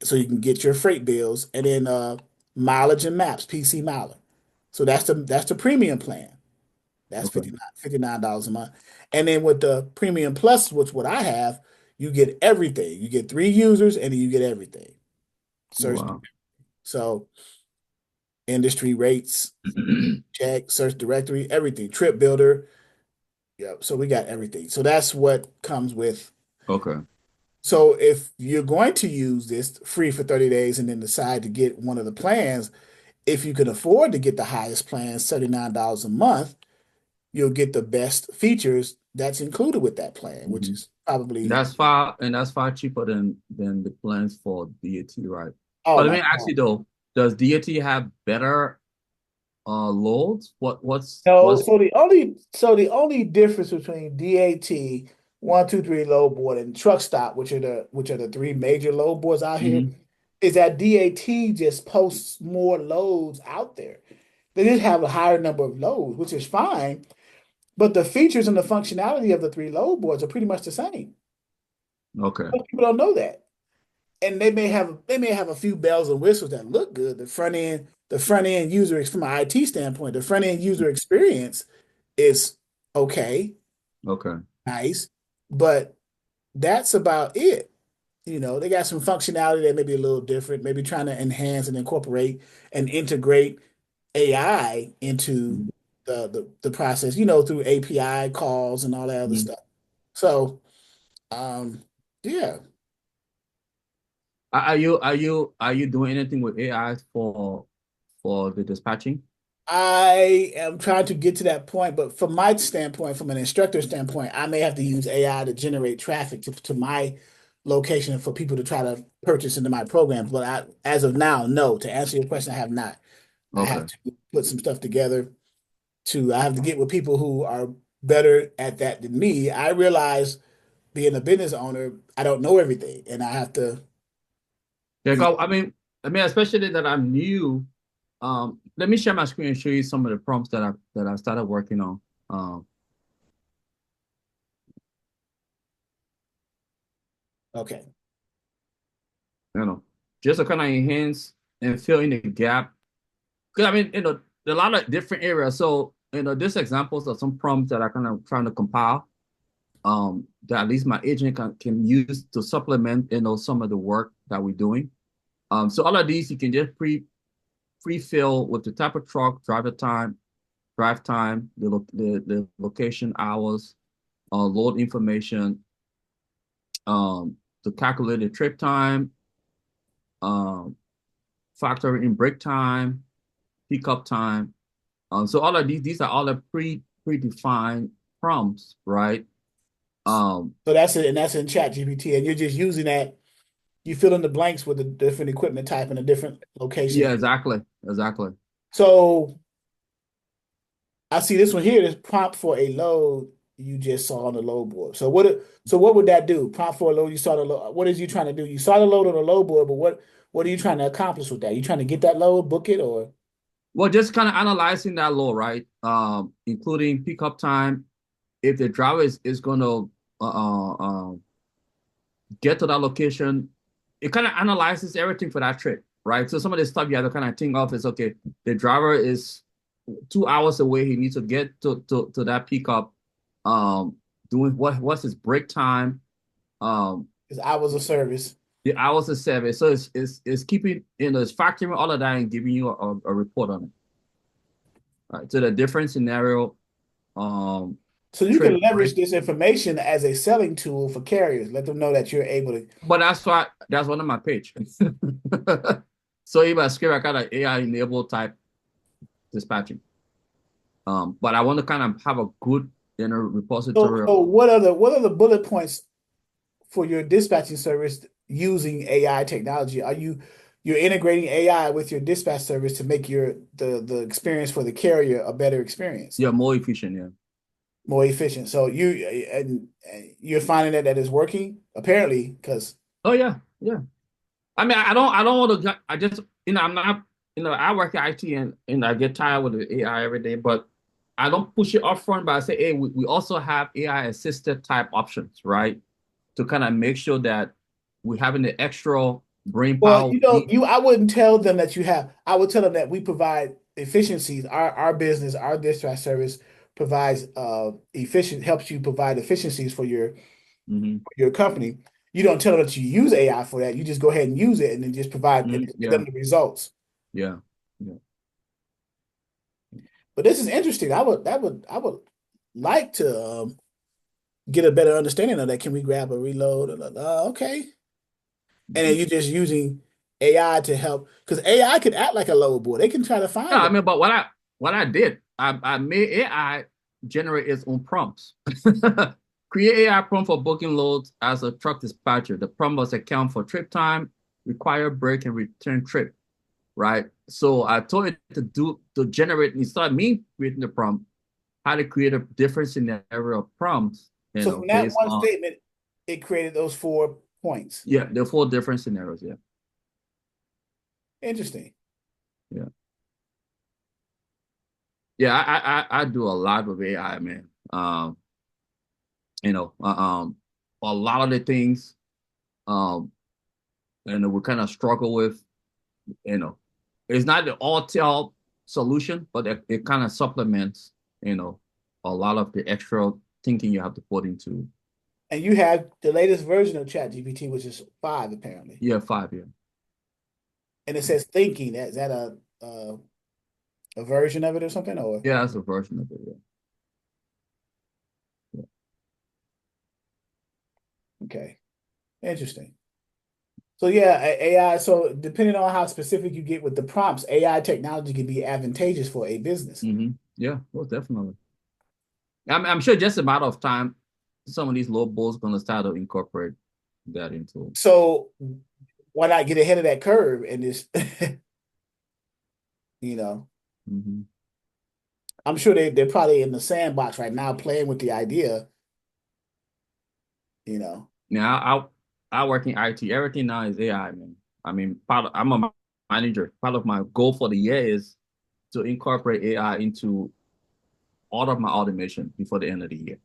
so you can get your freight bills, and then mileage and maps, PC miler. So that's the premium plan. That's Okay. $59 a month. And then with the premium plus, which what I have, you get everything. You get three users and then you get everything. Search. Wow. So industry rates, check, search directory, everything. Trip builder. Yeah. So we got everything. So that's what comes with. Okay. So if you're going to use this free for 30 days and then decide to get one of the plans, if you can afford to get the highest plan, $79 a month, you'll get the best features that's included with that plan, which Hmm. is probably, That's far cheaper than the plans for DAT, right? oh But let my me ask God. you though, does DAT have better loads? What what's No, what's so the only difference between DAT, 123 load board and truck stop, which are the three major load boards out here, Mhm. is that DAT just posts more loads out there. They just have a higher number of loads, which is fine, but the features and the functionality of the three load boards are pretty much the same. Okay. Most people don't know that. And they may have a few bells and whistles that look good. The front end user from an IT standpoint, the front end user experience is okay, Okay. nice, but that's about it. They got some functionality that may be a little different, maybe trying to enhance and incorporate and integrate AI into Mhm. the process, through API calls and all that other Mhm. stuff. So, um, yeah. Are you doing anything with AI for the dispatching? I am trying to get to that point, but from my standpoint, from an instructor standpoint, I may have to use AI to generate traffic to my location for people to try to purchase into my programs. But as of now, no. To answer your question, I have not. I have Okay. to put some stuff together I have to get with people who are better at that than me. I realize being a business owner, I don't know everything, and I have to. Yeah, I mean, especially that I'm new. Let me share my screen and show you some of the prompts that I started working on. Um, Okay. you know, just to kind of enhance and fill in the gap. Because I mean, there are a lot of different areas. So, these examples are some prompts that I kind of trying to compile. That at least my agent can use to supplement, some of the work that we're doing. So all of these you can just pre-fill with the type of truck, drive time, the location, hours, load information, to calculate the trip time, um, factor in break time, pickup time. So all of these are all the predefined prompts, right? Um, So that's it, and that's in Chat GPT, and you're just using that. You fill in the blanks with the different equipment type and the different yeah, location. exactly, exactly. So I see this one here. This prompt for a load you just saw on the load board. So what would that do? Prompt for a load you saw the load. What is you trying to do? You saw the load on the load board, but what are you trying to accomplish with that? You trying to get that load, book it, or Well, just kind of analyzing that load, right? Including pickup time. If the driver is going to get to that location, it kind of analyzes everything for that trip, right? So some of the stuff you have to kind of think of is okay, the driver is 2 hours away. He needs to get to that pickup. Um, doing what's his break time? Um, is hours of service? the hours of service. So it's keeping it's factoring all of that and giving you a report on it. Right. So the different scenario. um, So you can trade leverage break. this information as a selling tool for carriers. Let them know that you're able to. But that's one of my page. So if I scale, I got an AI enabled type dispatching. But I want to kind of have a good So, repository of, so what are the bullet points for your dispatching service using AI technology? You're integrating AI with your dispatch service to make the experience for the carrier a better experience, yeah, more efficient. Yeah. more efficient. So and you're finding that is working apparently because Oh yeah, yeah. I mean, I don't want to. I just, I'm not. I work at IT and I get tired with the AI every day, but I don't push it up front. But I say, hey, we also have AI assisted type options, right? To kind of make sure that we're having the extra brain well, power you we know, need. you I wouldn't tell them that you have. I would tell them that we provide efficiencies. Our business, our dispatch service provides efficient helps you provide efficiencies for Hmm. your company. You don't tell them that you use AI for that. You just go ahead and use it and then just provide and give them Yeah, the results. yeah, yeah. But this is interesting. I would like to get a better understanding of that. Can we grab a reload? Okay. And then Mhm. you're just using AI to help because AI can act like a load board. They can try to No, find I it. mean, but what I did, I made AI generate its own prompts. Create AI prompt for booking loads as a truck dispatcher. The prompt must account for trip time, required break, and return trip. Right. So I told it to generate instead of me creating the prompt, how to create a different scenario of prompts, So from that based one on, statement, it created those 4 points. yeah, the 4 different scenarios. Yeah. Interesting. Yeah. Yeah. I do a lot with AI, man. You know, a lot of the things, um, we kind of struggle with, you know, it's not the all tell solution, but it kind of supplements, you know, a lot of the extra thinking you have to put into. And you have the latest version of ChatGPT, which is 5 apparently. Yeah, 5 years. And it says thinking. Is that a version of it or something? Or Yeah, that's a version of it. Yeah. Yeah. okay, interesting. So yeah, AI. So depending on how specific you get with the prompts, AI technology can be advantageous for a business. Yeah, well, definitely. I'm sure just a matter of time, some of these low bulls gonna start to incorporate that into. So why not get ahead of that curve and just, you know, Hmm. I'm sure they're probably in the sandbox right now playing with the idea, you know. Now, I work in IT. Everything now is AI, man. I mean, I'm a manager. Part of my goal for the year is to incorporate AI into all of my automation before the end of the year.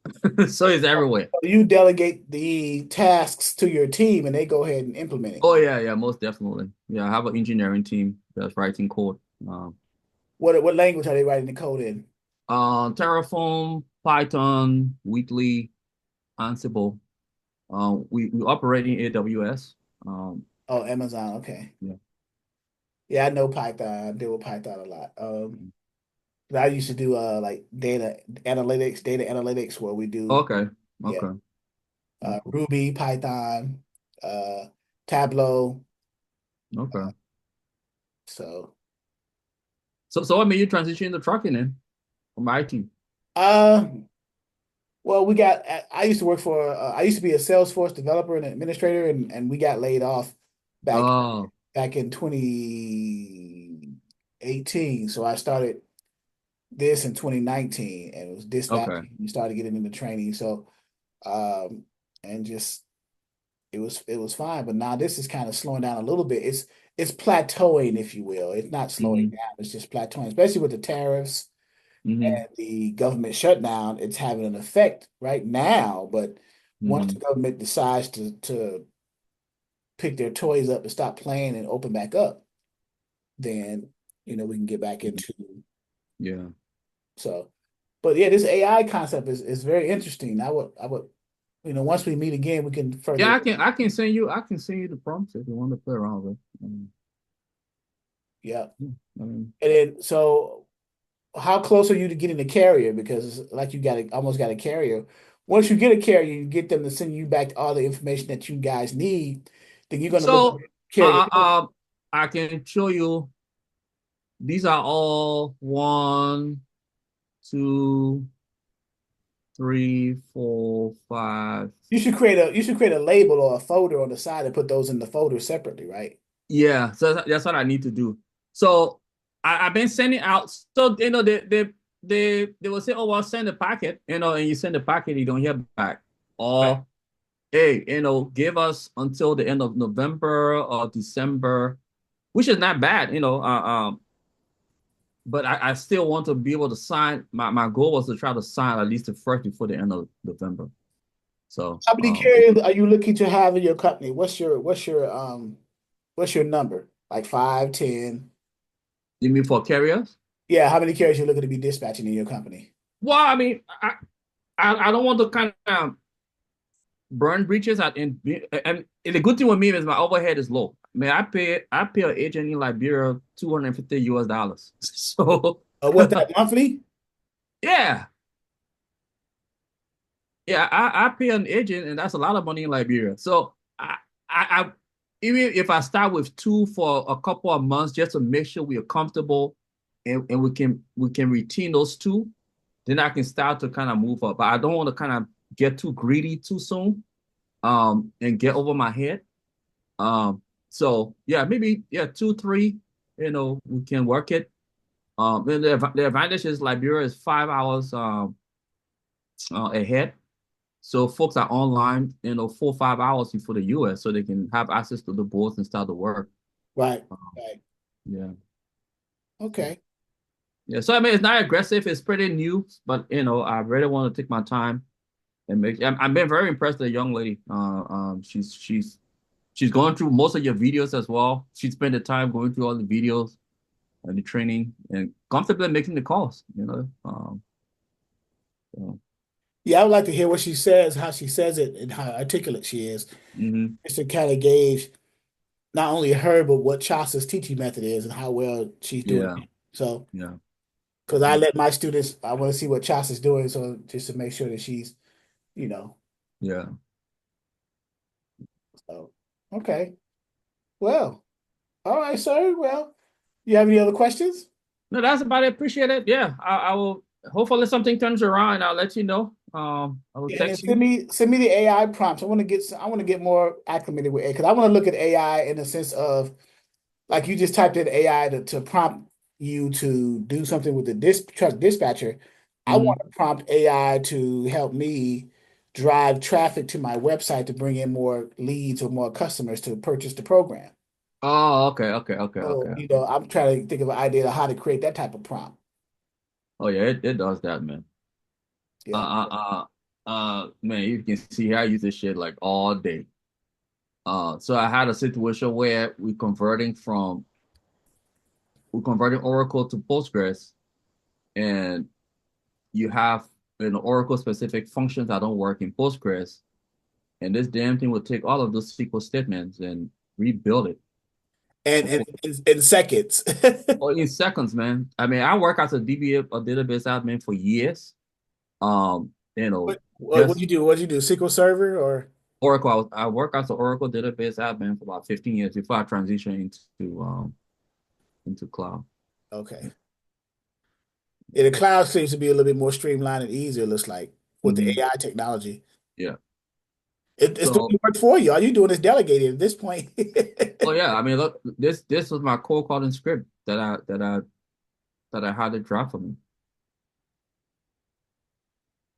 So it's everywhere. You delegate the tasks to your team and they go ahead and implement it. Oh yeah, yeah, most definitely. Yeah, I have an engineering team that's writing code. Um, What language are they writing the code in? Terraform, Python, Weekly, Ansible. We operate in AWS. Um, Oh, Amazon. Okay. yeah. Yeah, I know Python. I deal with Python a lot. I used to do like data analytics where we do Okay. yeah, Okay. Okay. Ruby, Python, uh Tableau. Okay. So So what made you transition to trucking then from IT? uh well we got I used to work for I used to be a Salesforce developer and administrator and we got laid off back Oh, back in 2018. So I started this in 2019 and it was okay. dispatching. We started getting into training. So um and just it was fine. But now this is kind of slowing down a little bit. It's plateauing, if you will. It's not slowing Hmm. down, it's just plateauing, especially with the tariffs Hmm. and the government shutdown. It's having an effect right now. But once the Hmm. government decides to pick their toys up and stop playing and open back up, then we can get back into Yeah. so but yeah, this AI concept is very interesting. I would once we meet again, we can further. Yeah, I can send you the prompts if you want to play around with. Yeah. Yeah, I mean, And then so how close are you to getting a carrier? Because like you almost got a carrier. Once you get a carrier, you get them to send you back all the information that you guys need. Then you're going to look at So the carrier. I can show you. These are all one, two, three, four, five. You should create a label or a folder on the side and put those in the folder separately, right? Yeah, so that's what I need to do. So I've been sending out. So they will say, "Oh, well, send the packet," and you send the packet, you don't hear back. Right. Or hey, give us until the end of November or December, which is not bad, but I still want to be able to sign. My goal was to try to sign at least the first before the end of November. So, How many carriers are you looking to have in your company? What's your number? Like five, 10? you mean for carriers? Yeah, how many carriers you looking to be dispatching in your company? Well, I mean, I don't want to kind of burn bridges and the good thing with me is my overhead is low. I mean, I pay an agent in Liberia $250. So What that monthly? yeah, yeah, I pay an agent, and that's a lot of money in Liberia. So I even if I start with two for a couple of months just to make sure we are comfortable and we can retain those two, then I can start to kind of move up. But I don't want to kind of get too greedy too soon, and get over my head. So yeah, maybe yeah, two, three, we can work it. And the advantage is Liberia is 5 hours ahead. So folks are online, 4 or 5 hours before the US, so they can have access to the boards and start the work. Right. Um, Right. yeah. Okay. Yeah. So I mean it's not aggressive, it's pretty new, but I really want to take my time and I've been very impressed with the young lady. She's going through most of your videos as well. She spent the time going through all the videos and the training and comfortably making the calls. So, Yeah, I would like to hear what she says, how she says it, and how articulate she is, mhm. just to kind of gauge not only her, but what Chasa's teaching method is and how well she's doing Yeah, it. So, yeah, because I yeah, let my students, I want to see what Chasa's doing, so just to make sure that she's, you know, yeah. so okay. Well, all right, sir. Well, you have any other questions? No, that's about it. Appreciate it. Yeah, I will. Hopefully, something turns around. I'll let you know. I will Yeah, and then text you. send me the AI prompts. I want to get more acclimated with AI because I want to look at AI in the sense of like you just typed in AI to prompt you to do something with the truck dispatcher. I want Hmm. to prompt AI to help me drive traffic to my website to bring in more leads or more customers to purchase the program. Oh, okay, okay, okay, okay, So, okay. I'm trying to think of an idea of how to create that type of prompt. Oh yeah, it does that, man. Yeah. Man, you can see I use this shit like all day. So I had a situation where we're converting Oracle to Postgres, and you have Oracle specific functions that don't work in Postgres, and this damn thing will take all of those SQL statements and rebuild it. And in seconds. Oh, in seconds, man. I mean, I work as a DBA, a database admin for years. What Just you do? What you do? SQL Server or Oracle. I work as an Oracle database admin for about 15 years before I transitioned into cloud. okay. Yeah, the cloud seems to be a little bit more streamlined and easier, looks like, with the Hmm. AI technology. Yeah. It's doing So, the work for you. All you're doing is delegating at this point. oh yeah, I mean, look, this was my core calling script that I had to drop for me.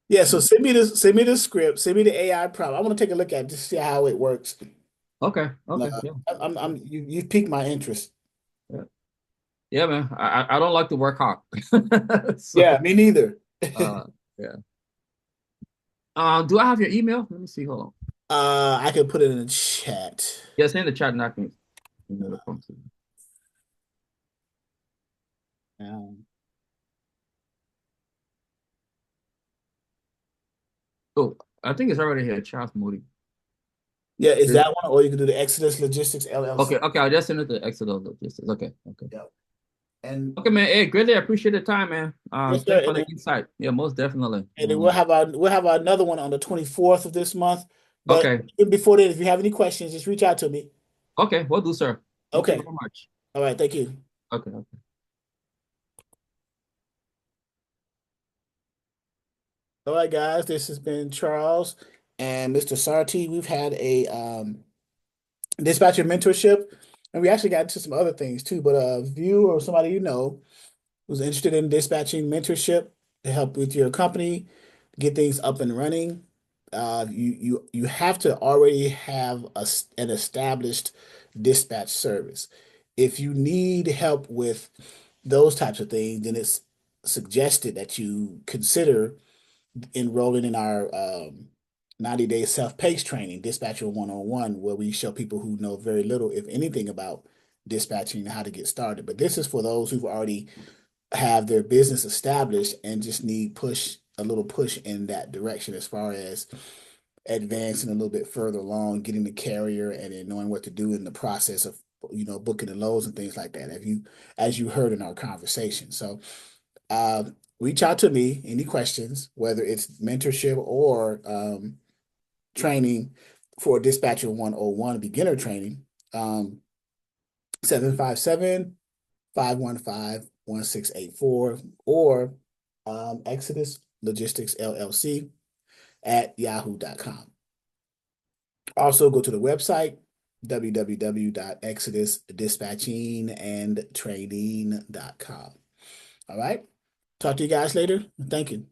Yeah, so send me the script, send me the AI prompt. I want to take a look at it to see how it works. Okay, okay, yeah, You piqued my interest. yeah, yeah, man. I don't like to work hard, Yeah, so me neither. uh, yeah. Do I have your email? Let me see. Hold on. I can put it in the chat. Yeah, send the chat, and I can email it from to you. Um, Oh, I think it's already here. Charles Moody. yeah, is Is that one, or you can do the Exodus Logistics okay, LLC. okay. I'll just send it to Exodus Logistics. Okay, okay. Yeah. And Okay, man. Hey, greatly appreciate the time, man. yes, sir. Thanks for the insight. Yeah, most definitely. And then we'll have another one on the 24th of this month. But Okay. before then, if you have any questions, just reach out to me. Okay, will do, sir. Thank you Okay. very much. All right. Thank you. Okay. All right, guys. This has been Charles and Mr. Sartee. We've had a dispatcher mentorship, and we actually got into some other things too. But if you or somebody you know who's interested in dispatching mentorship to help with your company, get things up and running, you have to already have an established dispatch service. If you need help with those types of things, then it's suggested that you consider enrolling in our 90-day self-paced training, Dispatcher 101, where we show people who know very little, if anything, about dispatching and how to get started. But this is for those who've already have their business established and just need a little push in that direction as far as advancing a little bit further along, getting the carrier and then knowing what to do in the process of booking the loads and things like that. As you heard in our conversation. So reach out to me, any questions, whether it's mentorship or training for Dispatcher 101 beginner training. 757 515 1684 or Exodus Logistics LLC at yahoo.com. Also, go to the website www.exodusdispatchingandtraining.com. All right. Talk to you guys later. Thank you.